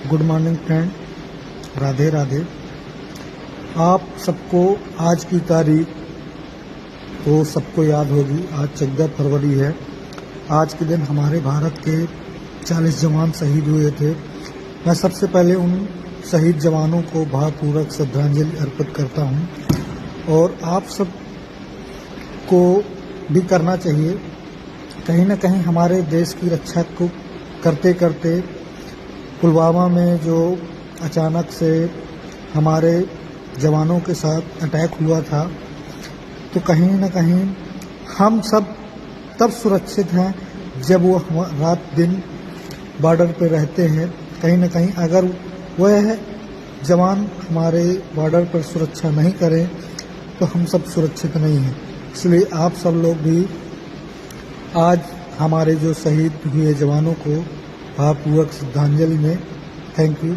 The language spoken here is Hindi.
Good morning friend, Radhe Radhe. आप सबको आज की तारीख तो सबको याद होगी। आज 14 फरवरी है। आज के दिन हमारे भारत के 40 जवान शहीद हुए थे। मैं सबसे पहले उन शहीद जवानों को भावपूर्वक श्रद्धांजलि अर्पित करता हूं और आप सब को भी करना चाहिए। कहीं न कहीं हमारे देश की रक्षा को करते करते पुलवामा में जो अचानक से हमारे जवानों के साथ अटैक हुआ था, तो कहीं न कहीं हम सब तब सुरक्षित हैं जब वो रात दिन बॉर्डर पे रहते हैं। कहीं न कहीं अगर वह जवान हमारे बॉर्डर पर सुरक्षा नहीं करें तो हम सब सुरक्षित नहीं हैं। इसलिए आप सब लोग भी आज हमारे जो शहीद हुए जवानों को भावपूर्वक श्रद्धांजलि में थैंक यू।